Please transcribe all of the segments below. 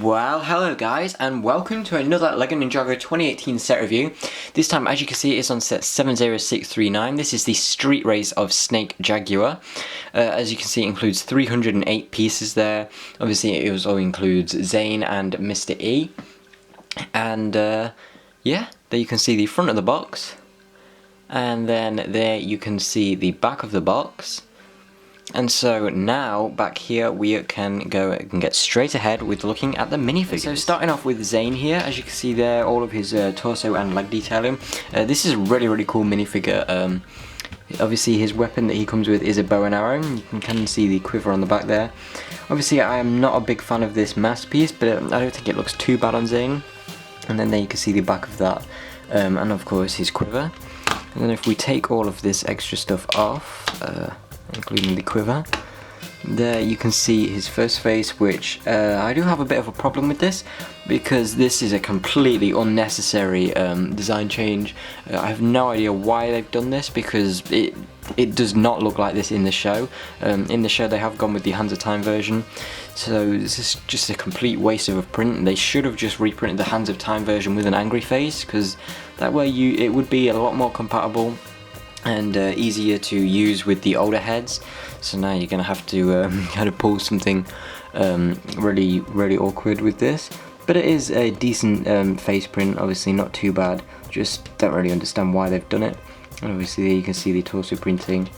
Well, hello guys, and welcome to another LEGO Ninjago 2018 set review. This time, as you can see, it's on set 70639. This is the street race of Snake Jaguar. As you can see, it includes 308 pieces there. Obviously, it also includes Zane and Mr. E. And yeah, there you can see the front of the box. And then there you can see the back of the box. And so now, back here, we can go and get straight ahead with looking at the minifigures. So starting off with Zane here, as you can see there, all of his torso and leg detailing. This is a really cool minifigure. Obviously his weapon that he comes with is a bow and arrow. You can kind of see the quiver on the back there. Obviously I am not a big fan of this masterpiece, but I don't think it looks too bad on Zane. And then there you can see the back of that, and of course his quiver. And then if we take all of this extra stuff off, including the quiver, there you can see his first face, which I do have a bit of a problem with this, because this is a completely unnecessary design change. I have no idea why they've done this, because it does not look like this in the show. In the show they have gone with the Hands of Time version, so this is just a complete waste of a print. They should have just reprinted the Hands of Time version with an angry face, because that way it would be a lot more compatible and easier to use with the older heads. So now you're gonna have to kind of pull something really awkward with this, but it is a decent face print, obviously not too bad. Just don't really understand why they've done it. And obviously there you can see the torso printing,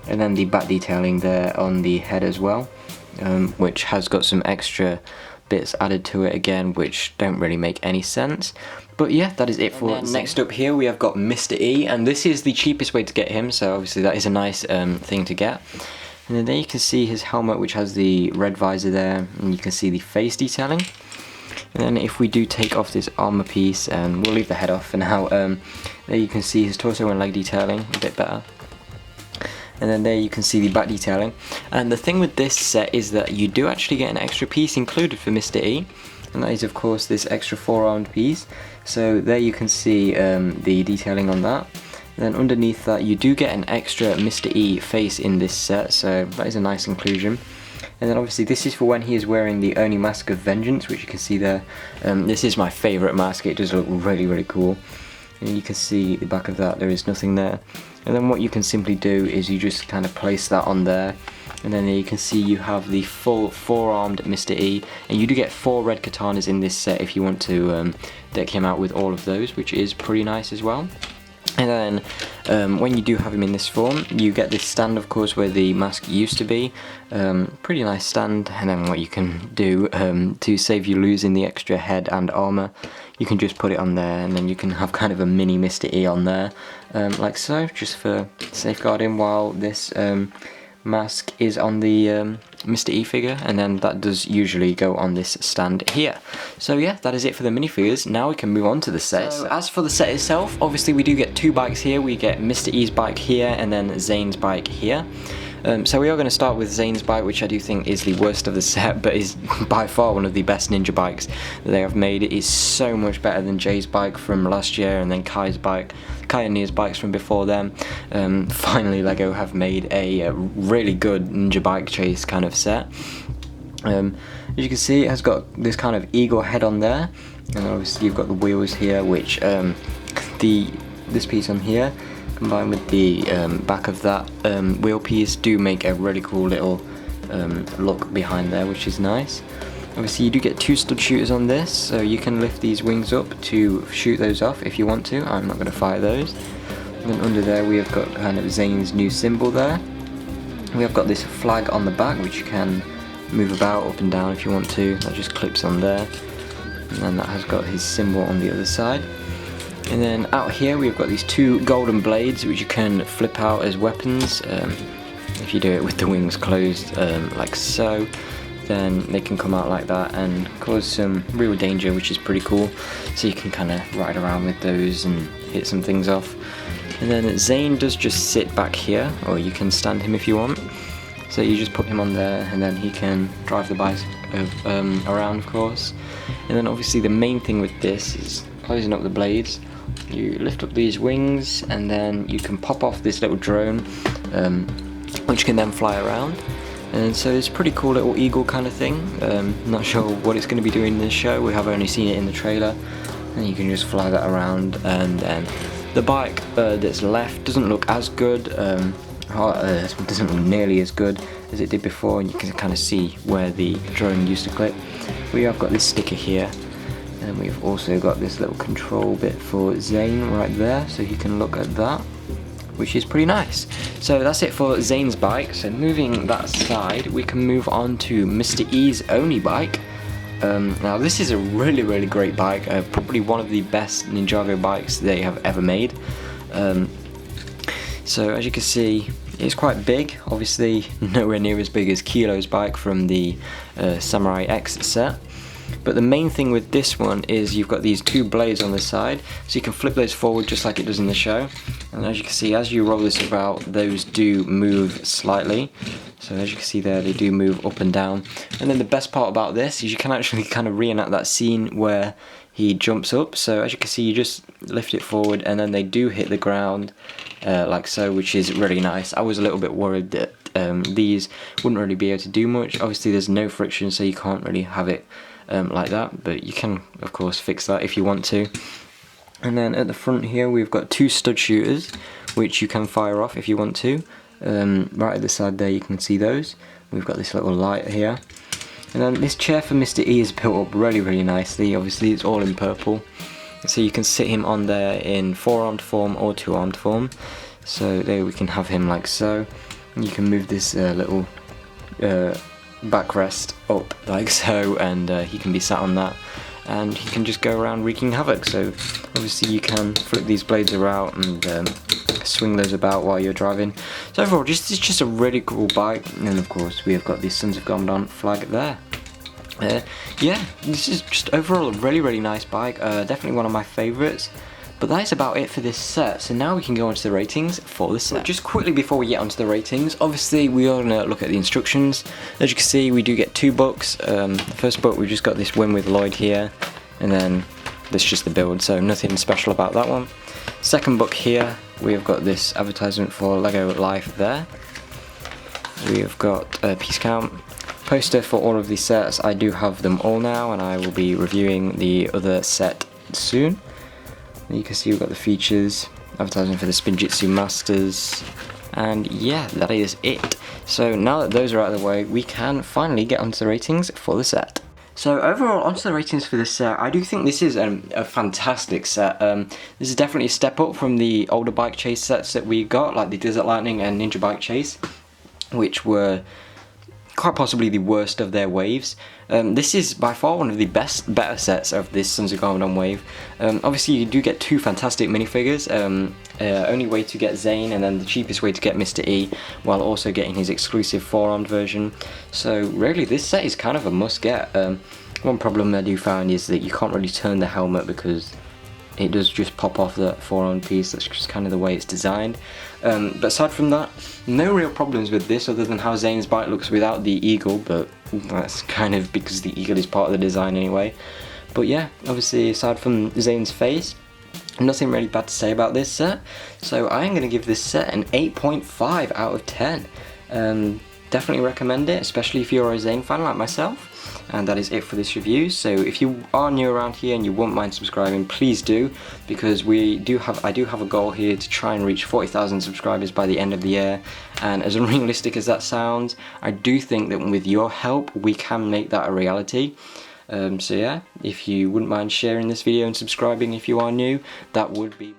and then the back detailing there on the head as well, which has got some extra bits added to it again, which don't really make any sense. But yeah, that is it for it. Next up here we have got Mr. E, and this is the cheapest way to get him, so obviously that is a nice thing to get. And then there you can see his helmet, which has the red visor there, and you can see the face detailing. And then if we do take off this armor piece, and we'll leave the head off for now, there you can see his torso and leg detailing a bit better. And then there you can see the back detailing. And the thing with this set is that you do actually get an extra piece included for Mr. E, and that is of course this extra four-armed piece. So there you can see the detailing on that. And then underneath that you do get an extra Mr. E face in this set, so that is a nice inclusion. And then obviously this is for when he is wearing the Oni Mask of Vengeance, which you can see there. This is my favourite mask, it does look really cool. And you can see the back of that, there is nothing there. And then what you can simply do is you just kind of place that on there, and then there you can see you have the full four-armed Mr. E, and you do get 4 red katanas in this set if you want to deck him out with all of those, which is pretty nice as well. And then when you do have him in this form, you get this stand, of course, where the mask used to be. Pretty nice stand. And then what you can do to save you losing the extra head and armor, you can just put it on there, and then you can have kind of a mini Mr. E on there, like so, just for safeguarding while this mask is on the Mr. E figure, and then that does usually go on this stand here. So yeah, that is it for the minifigures. Now we can move on to the set. So as for the set itself, obviously we do get 2 bikes here. We get Mr. E's bike here, and then Zane's bike here. So we are going to start with Zane's bike, which I do think is the worst of the set, but is by far one of the best ninja bikes that they have made. It is so much better than Jay's bike from last year, and then Kai's bike, Kai and Nia's bikes from before them. Finally LEGO have made a really good ninja bike chase kind of set. As you can see, it has got this kind of eagle head on there, and obviously you've got the wheels here, which this piece on here combined with the back of that wheel piece do make a really cool little look behind there, which is nice. Obviously you do get 2 stud shooters on this, so you can lift these wings up to shoot those off if you want to. I'm not going to fire those. And then under there we have got kind of Zane's new symbol there. We have got this flag on the back, which you can move about up and down if you want to. That just clips on there. And then that has got his symbol on the other side. And then out here we've got these 2 golden blades, which you can flip out as weapons. If you do it with the wings closed, like so, then they can come out like that and cause some real danger, which is pretty cool. So you can kind of ride around with those and hit some things off. And then Zane does just sit back here, or you can stand him if you want. So you just put him on there, and then he can drive the bike around, of course. And then obviously the main thing with this is closing up the blades. You lift up these wings, and then you can pop off this little drone, which can then fly around. And so it's a pretty cool little eagle kind of thing. Not sure what it's going to be doing in the show, we have only seen it in the trailer. And you can just fly that around, and then the bike that's left doesn't look as good, doesn't look nearly as good as it did before, and you can kind of see where the drawing used to clip. We have got this sticker here, and we've also got this little control bit for Zane right there, so you can look at that, which is pretty nice. So that's it for Zane's bike. So moving that aside, we can move on to Mr. E's only bike. Now this is a really great bike, probably one of the best Ninjago bikes they have ever made. So as you can see, it's quite big, obviously nowhere near as big as Kilo's bike from the Samurai X set. But the main thing with this one is you've got these two blades on the side, so you can flip those forward just like it does in the show. And as you can see, as you roll this about, those do move slightly. So as you can see there, they do move up and down. And then the best part about this is you can actually kind of reenact that scene where he jumps up. So as you can see, you just lift it forward and then they do hit the ground like so, which is really nice. I was a little bit worried that these wouldn't really be able to do much. Obviously there's no friction, so you can't really have it like that, but you can of course fix that if you want to. And then at the front here we've got two stud shooters which you can fire off if you want to. Right at the side there you can see those. We've got this little light here, and then this chair for Mr. E is built up really nicely. Obviously it's all in purple, so you can sit him on there in 4-armed form or 2-armed form. So there we can have him like so. You can move this little backrest up like so, and he can be sat on that, and he can just go around wreaking havoc. So obviously you can flip these blades around and swing those about while you're driving. So overall, it's just a really cool bike. And of course we have got the Sons of Gomdon flag there. Yeah, this is just overall a really nice bike, definitely one of my favourites. But that is about it for this set, so now we can go on to the ratings for the set. But just quickly before we get onto the ratings, obviously we are going to look at the instructions. As you can see, we do get 2 books. The first book, we've just got this win with Lloyd here, and then that's just the build, so nothing special about that one. Second book here, we have got this advertisement for Lego Life there. We have got a piece count, poster for all of these sets. I do have them all now, and I will be reviewing the other set soon. You can see we've got the features, advertising for the Spinjitzu Masters, and yeah, that is it. So now that those are out of the way, we can finally get onto the ratings for the set. So overall, onto the ratings for this set, I do think this is a fantastic set. This is definitely a step up from the older bike chase sets that we got, like the Desert Lightning and Ninja Bike Chase, which were quite possibly the worst of their waves. This is by far one of the better sets of this Sons of Gomdon wave. Obviously you do get 2 fantastic minifigures, only way to get Zane and then the cheapest way to get Mr. E, while also getting his exclusive 4-armed version. So really this set is kind of a must get. One problem I do find is that you can't really turn the helmet because it does just pop off the 4-armed piece. That's just kind of the way it's designed. But aside from that, no real problems with this other than how Zane's bike looks without the eagle, but that's kind of because the eagle is part of the design anyway. But yeah, obviously aside from Zane's face, nothing really bad to say about this set. So I am going to give this set an 8.5 out of 10. Definitely recommend it, especially if you're a Zane fan like myself. And that is it for this review. So if you are new around here and you won't mind subscribing, please do, because I do have a goal here to try and reach 40,000 subscribers by the end of the year. And as unrealistic as that sounds, I do think that with your help we can make that a reality. So yeah, if you wouldn't mind sharing this video and subscribing if you are new, that would be